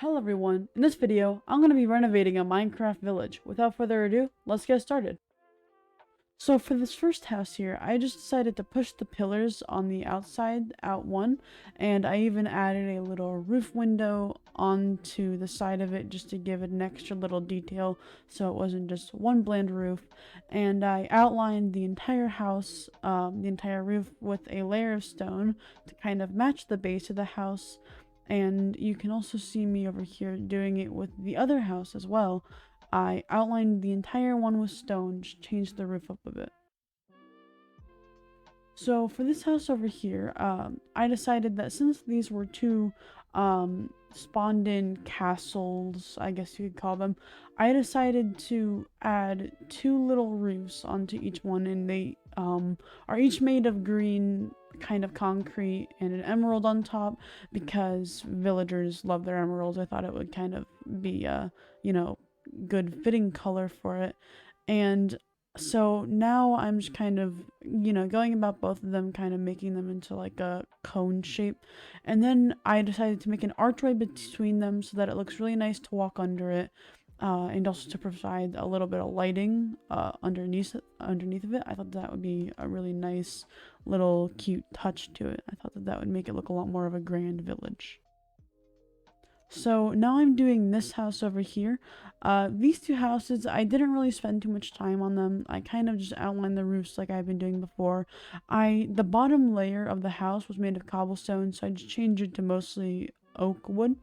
Hello everyone, in this video, I'm going to be renovating a Minecraft village. Without further ado, let's get started. So for this first house here, I just decided to push the pillars on the outside out one, and I even added a little roof window onto the side of it just to give it an extra little detail so it wasn't just one bland roof. And I outlined the entire house, the entire roof with a layer of stone to kind of match the base of the house. And you can also see me over here doing it with the other house as well. I outlined the entire one with stone, just changed the roof up a bit. So for this house over here, I decided that since these were two spawned-in castles, I guess you could call them, I decided to add two little roofs onto each one, and they are each made of green kind of concrete and an emerald on top because villagers love their emeralds. I thought it would kind of be good fitting color for it. And so now I'm just kind of, going about both of them, kind of making them into like a cone shape. And then I decided to make an archway between them so that it looks really nice to walk under it. And also to provide a little bit of lighting underneath of it. I thought that would be a really nice little cute touch to it. I thought that would make it look a lot more of a grand village. So now I'm doing this house over here. These two houses, I didn't really spend too much time on them. I kind of just outlined the roofs like I've been doing before. The bottom layer of the house was made of cobblestone, so I just changed it to mostly oak wood.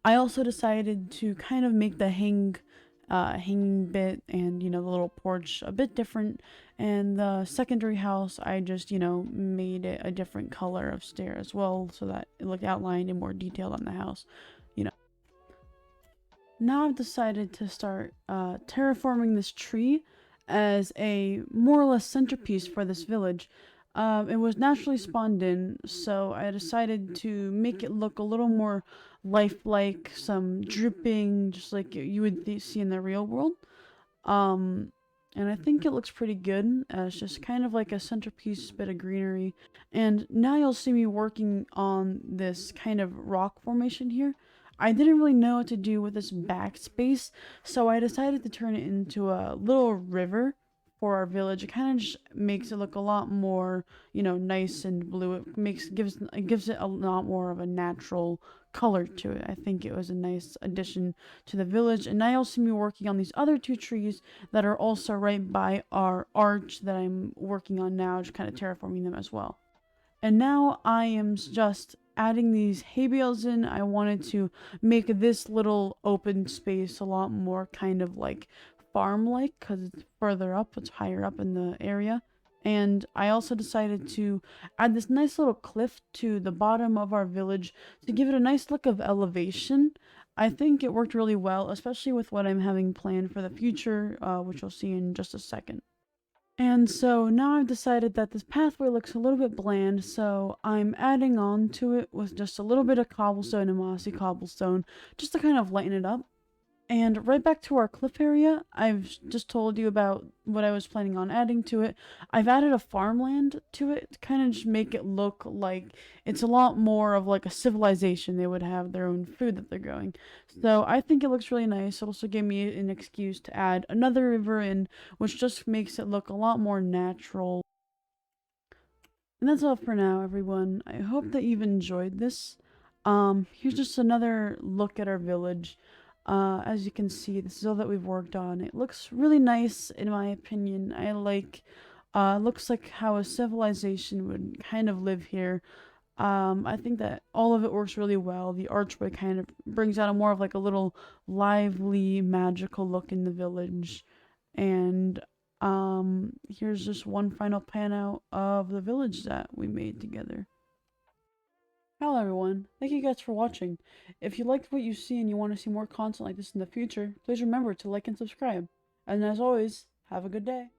I also decided to kind of make the hanging bit and the little porch a bit different, and the secondary house I just made it a different color of stair as well so that it looked outlined and more detailed on the house. Now I've decided to start terraforming this tree as a more or less centerpiece for this village. It was naturally spawned in, so I decided to make it look a little more lifelike, some dripping, just like you would see in the real world. And I think it looks pretty good as just kind of like a centerpiece bit of greenery. And now you'll see me working on this kind of rock formation here. I didn't really know what to do with this backspace, so I decided to turn it into a little river for our village. It kind of just makes it look a lot more, nice and blue. It gives it a lot more of a natural color to it. I think it was a nice addition to the village. And I also am working on these other two trees that are also right by our arch that I'm working on now, just kind of terraforming them as well. And now I am just adding these hay bales in. I wanted to make this little open space a lot more kind of like farm-like because it's further up, it's higher up in the area. And I also decided to add this nice little cliff to the bottom of our village to give it a nice look of elevation. I think it worked really well, especially with what I'm having planned for the future, which you'll see in just a second. And so now I've decided that this pathway looks a little bit bland, so I'm adding on to it with just a little bit of cobblestone and mossy cobblestone, just to kind of lighten it up. And right back to our cliff area, I've just told you about what I was planning on adding to it. I've added a farmland to it to kind of just make it look like it's a lot more of like a civilization. They would have their own food that they're growing. So I think it looks really nice. It also gave me an excuse to add another river in, which just makes it look a lot more natural. And that's all for now, everyone. I hope that you've enjoyed this. Here's just another look at our village. As you can see, this is all that we've worked on. It looks really nice, in my opinion. Looks like how a civilization would kind of live here. I think that all of it works really well. The archway kind of brings out a more of like a little lively, magical look in the village. And, here's just one final pan out of the village that we made together. Hello everyone, thank you guys for watching. If you liked what you see and you want to see more content like this in the future, please remember to like and subscribe. And as always, have a good day.